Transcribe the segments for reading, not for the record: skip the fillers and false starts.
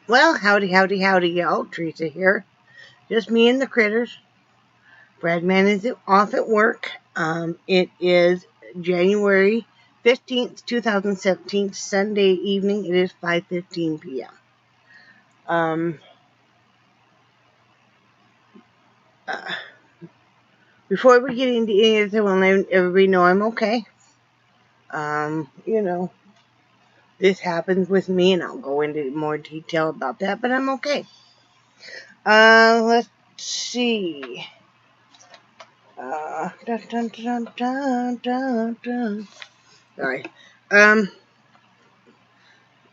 Well, howdy, howdy, howdy, y'all. Teresa here. Just me and the critters. Bradman is off at work. It is January 15th, 2017, Sunday evening. It is 5:15 p.m. Um, uh, Before we get into any of this, I want to let everybody know I'm okay. You know, this happens with me, and I'll go into more detail about that, but I'm okay. Let's see. Dun, dun, dun, dun, dun, dun. Sorry.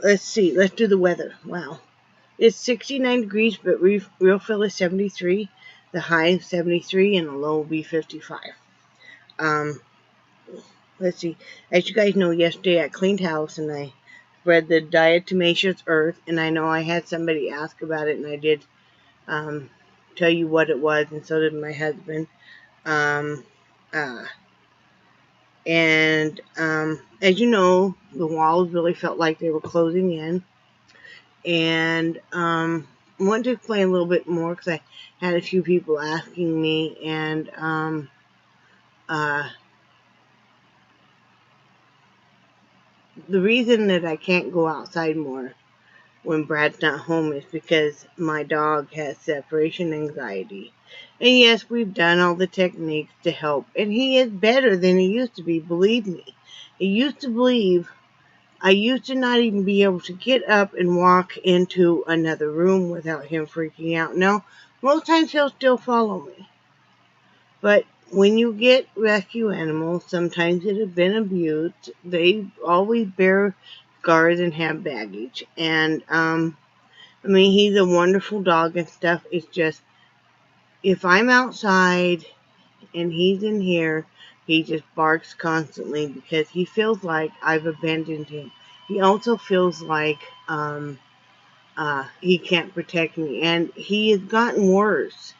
Let's see. Let's do the weather. Wow. It's 69 degrees, but real feel is 73. The high is 73, and the low will be 55. Um, let's see. As you guys know, yesterday I cleaned house, and I spread the diatomaceous earth, and I know I had somebody ask about it, and I did tell you what it was, and so did my husband. And as you know, the walls really felt like they were closing in. And I wanted to explain a little bit more because I had a few people asking me. And the reason that I can't go outside more when Brad's not home is because my dog has separation anxiety. And yes, we've done all the techniques to help. And he is better than he used to be, believe me. I used to not even be able to get up and walk into another room without him freaking out. Now, most times he'll still follow me. But when you get rescue animals, sometimes that have been abused, they always bear scars and have baggage. And, he's a wonderful dog and stuff. It's just, if I'm outside and he's in here, he just barks constantly because he feels like I've abandoned him. He also feels like he can't protect me. And he has gotten worse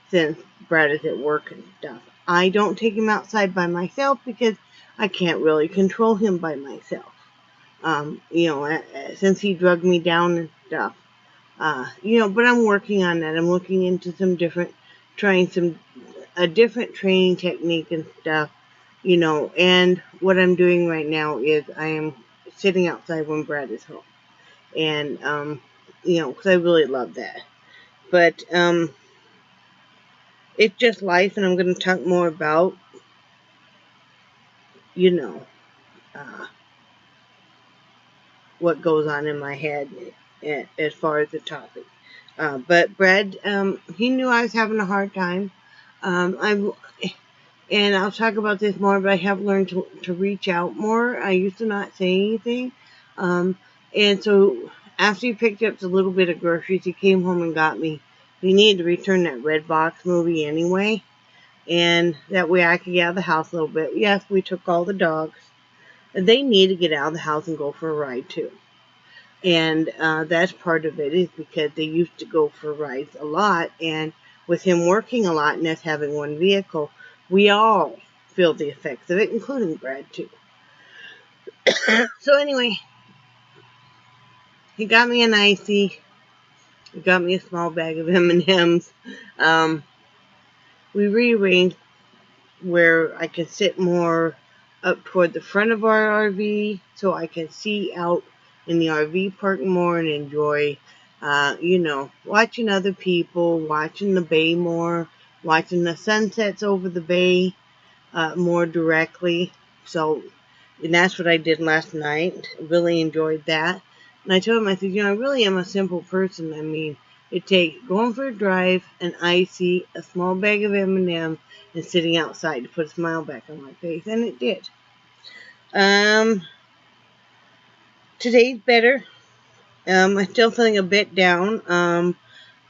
since Brad is at work and stuff. I don't take him outside by myself because I can't really control him by myself. Since he drugged me down and stuff. But I'm working on that. I'm looking into a different training technique and stuff, and what I'm doing right now is I am sitting outside when Brad is home. And, because I really love that. But, it's just life, and I'm going to talk more about, what goes on in my head as far as the topic. But Brad, he knew I was having a hard time. And I'll talk about this more, but I have learned to reach out more. I used to not say anything. And so after he picked up a little bit of groceries, he came home and got me. He needed to return that Red Box movie anyway. And that way I could get out of the house a little bit. Yes, we took all the dogs. They need to get out of the house and go for a ride too. And that's part of it, is because they used to go for rides a lot. And with him working a lot and us having one vehicle, we all feel the effects of it, including Brad too. So anyway, he got me an icy. He got me a small bag of M&Ms. We rearranged where I can sit more up toward the front of our RV so I can see out in the RV park more and enjoy, watching other people, watching the bay more, watching the sunsets over the bay more directly. So, and that's what I did last night. Really enjoyed that. And I told him, I said, I really am a simple person. It takes going for a drive, an icy, a small bag of M&M, and sitting outside to put a smile back on my face. And it did. Today's better. I'm still feeling a bit down.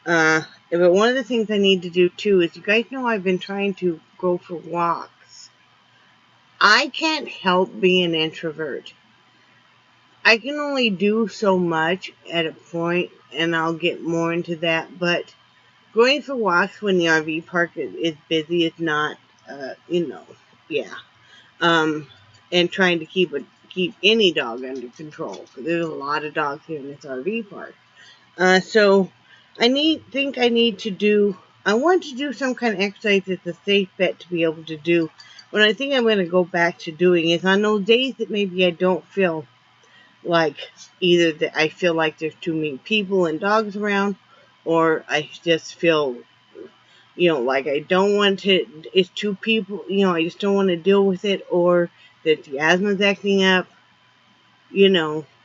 But one of the things I need to do too is, you guys know I've been trying to go for walks. I can't help being an introvert. I can only do so much at a point, and I'll get more into that. But going for walks when the RV park is busy is not, yeah. And trying to keep any dog under control, because there's a lot of dogs here in this RV park. So I need to do. I want to do some kind of exercise that's a safe bet to be able to do. What I think I'm going to go back to doing is on those days that maybe I don't feel like either that I feel like there's too many people and dogs around, or I just feel, like I don't want to, it's too people, I just don't want to deal with it, or that the asthma's acting up,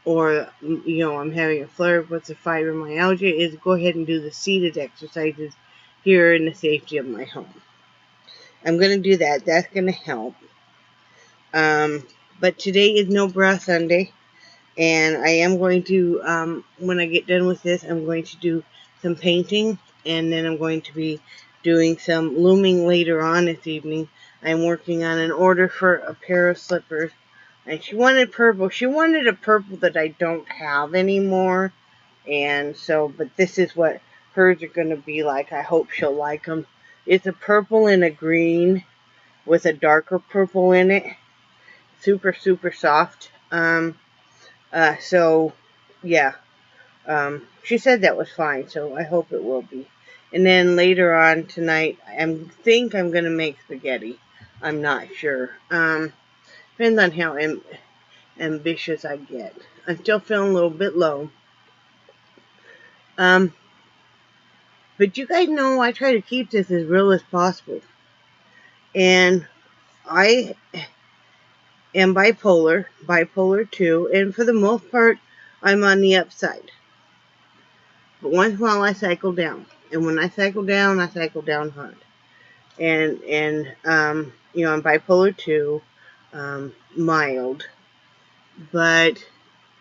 or, I'm having a flare up with the fibromyalgia, is go ahead and do the seated exercises here in the safety of my home. I'm going to do that. That's going to help. But today is no bra Sunday. And I am going to, when I get done with this, I'm going to do some painting. And then I'm going to be doing some looming later on this evening. I'm working on an order for a pair of slippers. And she wanted purple. She wanted a purple that I don't have anymore. And so, but this is what hers are going to be like. I hope she'll like them. It's a purple and a green with a darker purple in it. Super, super soft. So, yeah. She said that was fine, so I hope it will be. And then later on tonight, I think I'm going to make spaghetti. I'm not sure. Depends on how ambitious I get. I'm still feeling a little bit low. But you guys know I try to keep this as real as possible. And I am bipolar 2, and for the most part, I'm on the upside. But once in a while, I cycle down. And when I cycle down hard. And I'm bipolar 2, mild. But,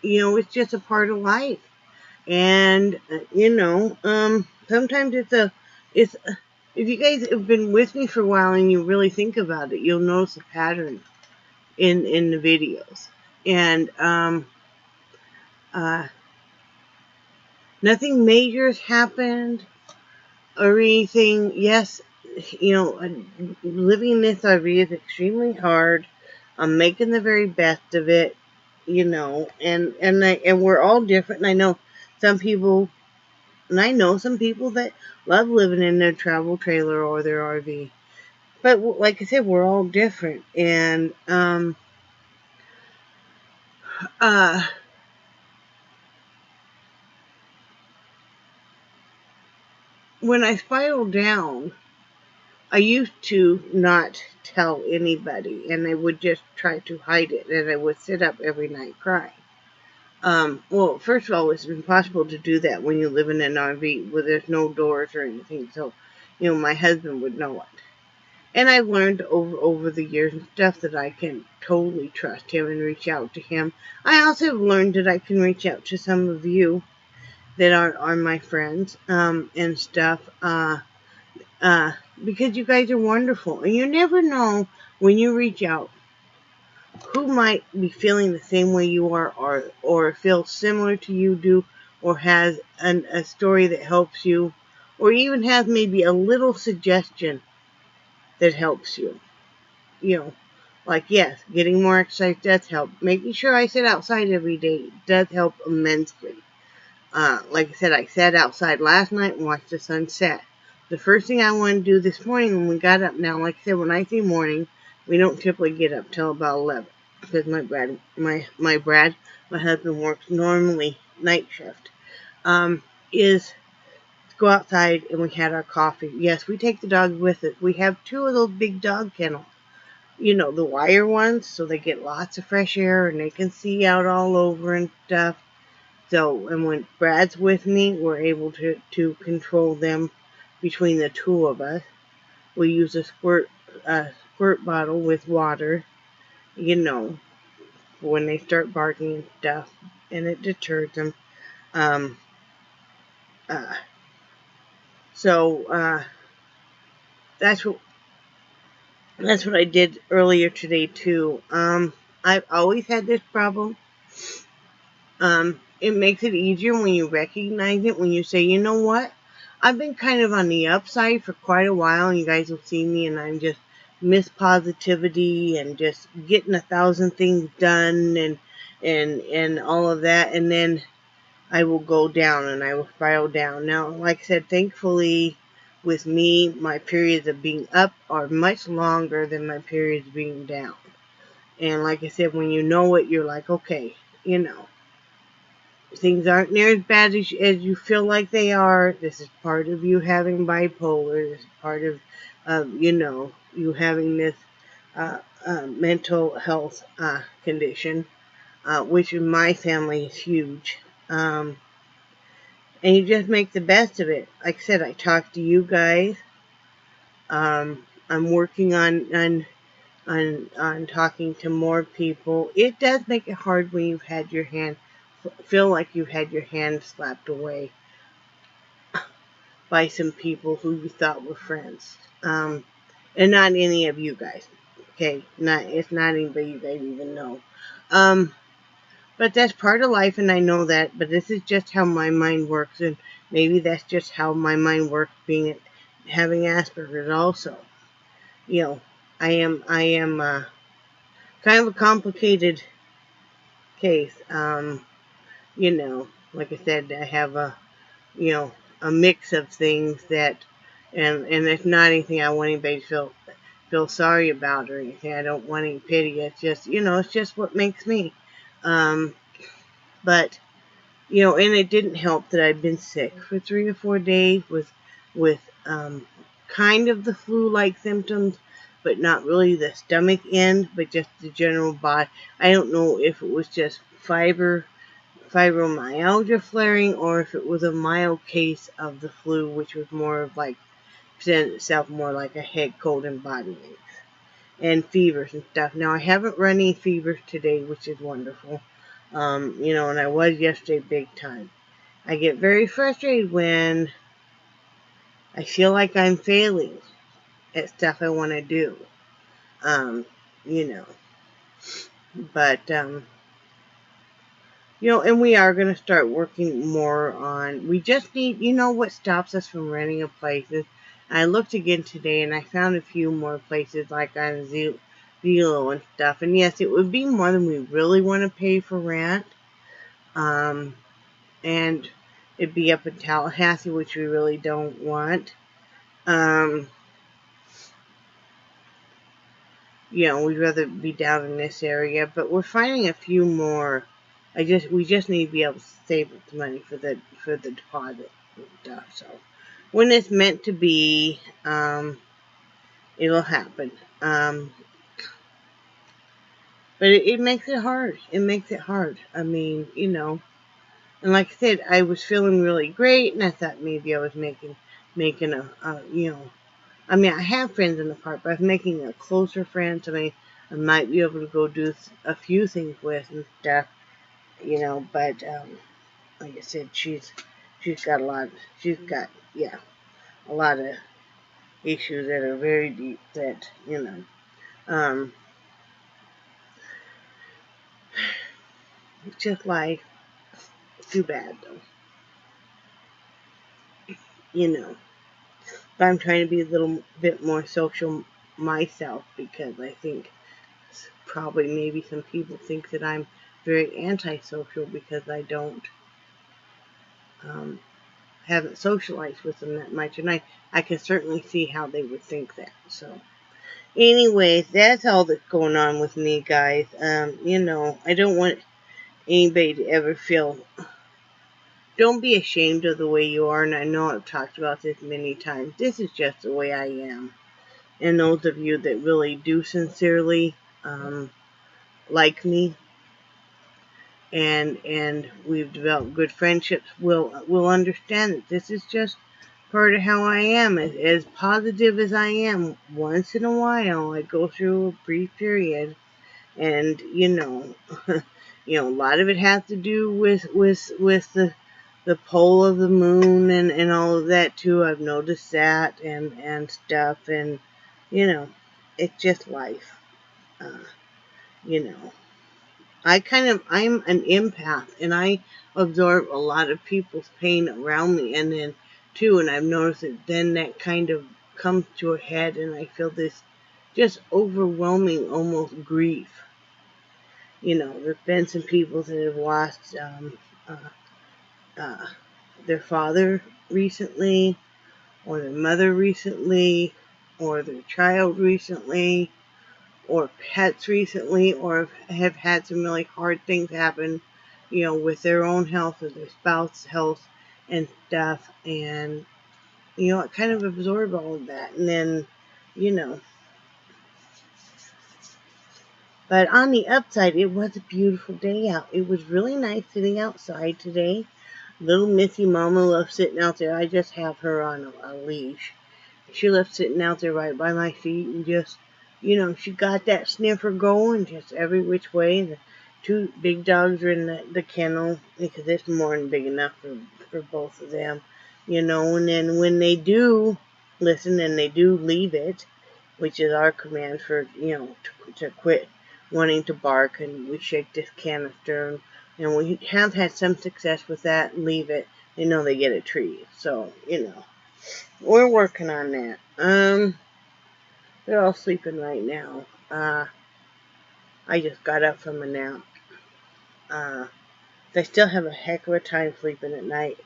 it's just a part of life. And, sometimes if you guys have been with me for a while and you really think about it, you'll notice a pattern in the videos. And, nothing major has happened or anything. Yes, living in this RV is extremely hard. I'm making the very best of it, and we're all different. And I know some people that love living in their travel trailer or their RV. But like I said, we're all different. And when I spiraled down, I used to not tell anybody, and I would just try to hide it, and I would sit up every night crying. Well, first of all, it's impossible to do that when you live in an RV where there's no doors or anything, so, my husband would know it. And I've learned over the years and stuff that I can totally trust him and reach out to him. I also have learned that I can reach out to some of you that are my friends, and stuff, because you guys are wonderful. And you never know when you reach out who might be feeling the same way you are, or feels similar to you do, or has a story that helps you, or even has maybe a little suggestion that helps you. Like, yes, getting more exercise does help. Making sure I sit outside every day does help immensely. Like I said, I sat outside last night and watched the sun set. The first thing I wanted to do this morning when we got up, now, like I said, when I say morning, we don't typically get up till about 11, because my husband works normally night shift, is to go outside, and we had our coffee. Yes, we take the dogs with us. We have 2 of those big dog kennels, the wire ones, so they get lots of fresh air, and they can see out all over and stuff. So, and when Brad's with me, we're able to control them between the 2 of us. We use a squirt bottle with water, when they start barking and stuff, and it deters them. So that's what I did earlier today too. I've always had this problem. It makes it easier when you recognize it, when you say, you know what? I've been kind of on the upside for quite a while, and you guys will see me, and I'm just miss positivity and just getting 1,000 things done and all of that. And then I will go down and I will spiral down. Now, like I said, thankfully, with me, my periods of being up are much longer than my periods being down. And like I said, when you know it, you're like, okay, things aren't near as bad as you feel like they are. This is part of you having bipolar. This is part of, you having this mental health condition, which in my family is huge. And you just make the best of it. Like I said, I talk to you guys. I'm working on talking to more people. It does make it hard when you've had your hand, feel like you've had your hand slapped away by some people who you thought were friends. And not any of you guys. Okay, it's not anybody you guys even know. But that's part of life, and I know that. But this is just how my mind works, and maybe that's just how my mind works, having Asperger's also. I am kind of a complicated case. Like I said, I have a mix of things that, and it's not anything I want anybody to feel sorry about or anything. I don't want any pity. It's just, it's just what makes me. But, and it didn't help that I'd been sick for 3 or 4 days with kind of the flu-like symptoms, but not really the stomach end, but just the general body. I don't know if it was just fibromyalgia flaring or if it was a mild case of the flu, which was more of like, presented itself more like a head cold and body aches and fevers and stuff. Now, I haven't run any fevers today, which is wonderful. And I was yesterday big time. I get very frustrated when I feel like I'm failing at stuff I want to do. But, and we are going to start working more on, we just need, what stops us from renting a place is, I looked again today and I found a few more places like on Zillow and stuff. And yes, it would be more than we really want to pay for rent. And it'd be up in Tallahassee, which we really don't want. We'd rather be down in this area, but we're finding a few more. We just need to be able to save up the money for the deposit and stuff. So when it's meant to be, it'll happen. But it makes it hard. It makes it hard. I mean, and like I said, I was feeling really great, and I thought maybe I was making I mean, I have friends in the park, but I'm making a closer friend, so I might be able to go do a few things with and stuff, but, like I said, she's got a lot of issues that are very deep that, it's just life. Too bad, though. But I'm trying to be a little bit more social myself because I think probably maybe some people think that I'm very antisocial because I haven't socialized with them that much, and I can certainly see how they would think that. So anyways, that's all that's going on with me, guys. I don't want anybody to ever feel, don't be ashamed of the way you are, and I know I've talked about this many times. This is just the way I am. And those of you that really do sincerely like me, and we've developed good friendships, will understand that this is just part of how I am. As positive as I am, once in a while I go through a brief period, and a lot of it has to do with the pole of the moon and all of that too. I've noticed that and stuff, and it's just life. I'm an empath, and I absorb a lot of people's pain around me, and then too, and I've noticed that then that kind of comes to a head, and I feel this just overwhelming, almost grief. There've been some people that have lost their father recently, or their mother recently, or their child recently, or pets recently, or have had some really hard things happen, with their own health or their spouse's health and stuff. And, it kind of absorbed all of that. And then, you know, but on the upside, it was a beautiful day out. It was really nice sitting outside today. Little Missy Mama loves sitting out there. I just have her on a leash. She loves sitting out there right by my feet and just, she got that sniffer going just every which way. The two big dogs are in the kennel because it's more than big enough for both of them, and then when they do listen and they do leave it, which is our command for, to quit wanting to bark, and we shake this canister, and we have had some success with that, leave it, they know they get a treat. So, we're working on that. They're all sleeping right now. I just got up from a nap. They still have a heck of a time sleeping at night.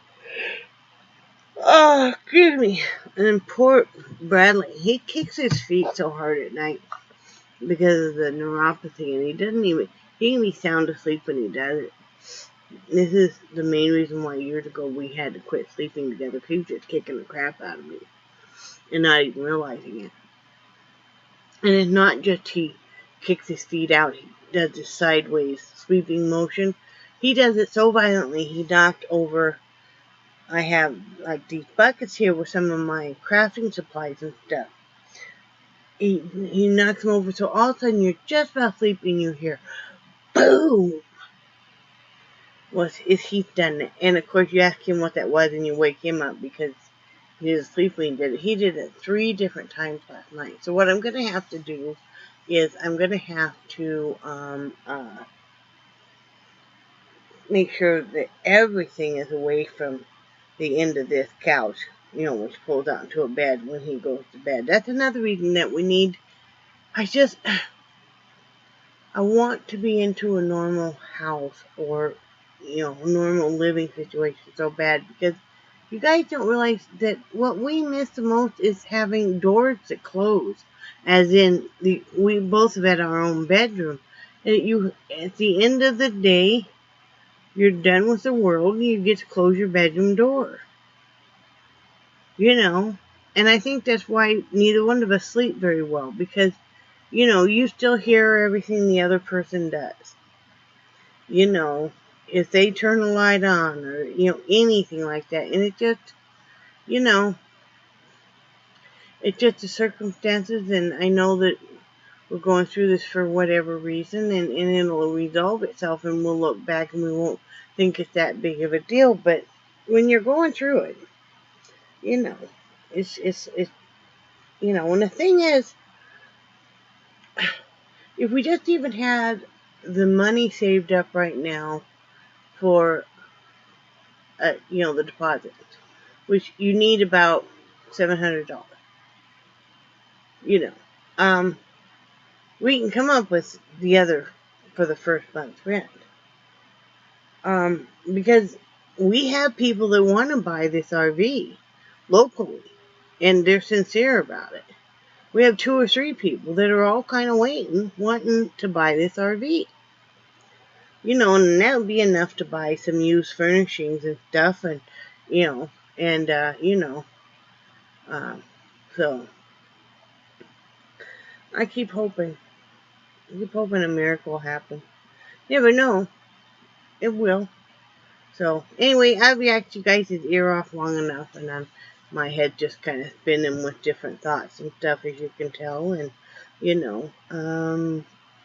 Oh, excuse me. And poor Bradley, he kicks his feet so hard at night because of the neuropathy, and he can be sound asleep when he does it. This is the main reason why years ago we had to quit sleeping together, because he was just kicking the crap out of me and not even realizing it. And it's not just he kicks his feet out, he does this sideways sweeping motion. He does it so violently, he knocked over, I have like these buckets here with some of my crafting supplies and stuff. He knocks them over, so all of a sudden you're just about sleeping, you hear boom. He's done it. And of course you ask him what that was and you wake him up because he was asleep when he did it. He did it 3 different times last night. So what I'm going to have to do is I'm going to have to make sure that everything is away from the end of this couch, which pulls out into a bed when he goes to bed. That's another reason that we need, I want to be into a normal house or, normal living situation so bad, because you guys don't realize that what we miss the most is having doors that close. As in, we both have had our own bedroom. And at the end of the day, you're done with the world and you get to close your bedroom door. And I think that's why neither one of us sleep very well, because, you still hear everything the other person does. If they turn the light on or, anything like that. And it just, it's just the circumstances, and I know that we're going through this for whatever reason, and it'll resolve itself, and we'll look back and we won't think it's that big of a deal. But when you're going through it, it's and the thing is, if we just even had the money saved up right now for, the deposit, which you need about $700, we can come up with the other for the first month's rent. Because we have people that want to buy this RV locally, and they're sincere about it. We have 2 or 3 people that are all kind of wanting to buy this RV. And that would be enough to buy some used furnishings and stuff, and, so I keep hoping a miracle will happen. Never know. It will. So, anyway, I've yacked you guys' ear off long enough, and my head just kind of spinning with different thoughts and stuff, as you can tell. And,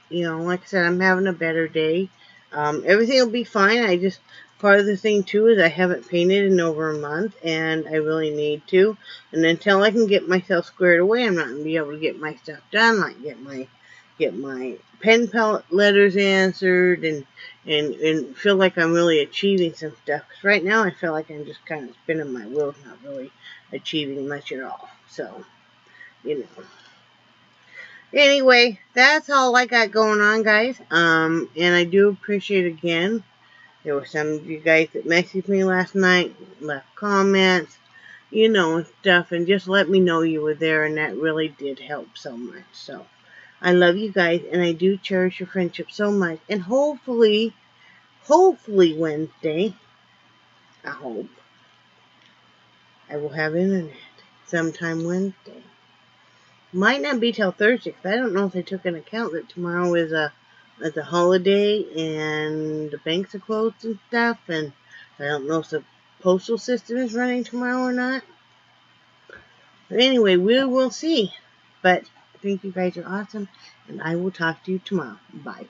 like I said, I'm having a better day. Everything will be fine. Part of the thing, too, is I haven't painted in over a month, and I really need to. And until I can get myself squared away, I'm not going to be able to get my stuff done, like get my pen palette letters answered, and feel like I'm really achieving some stuff. Because right now I feel like I'm just kind of spinning my wheels, not really achieving much at all. So, Anyway, that's all I got going on, guys. And I do appreciate, again, There were some of you guys that messaged me last night, left comments, and stuff, and just let me know you were there, and that really did help so much. So I love you guys, and I do cherish your friendship so much. And hopefully Wednesday, I hope, I will have internet sometime Wednesday. Might not be till Thursday, because I don't know if they took into account that tomorrow is a holiday and the banks are closed and stuff, and I don't know if the postal system is running tomorrow or not. But anyway, we will see. But I think you guys are awesome, and I will talk to you tomorrow. Bye.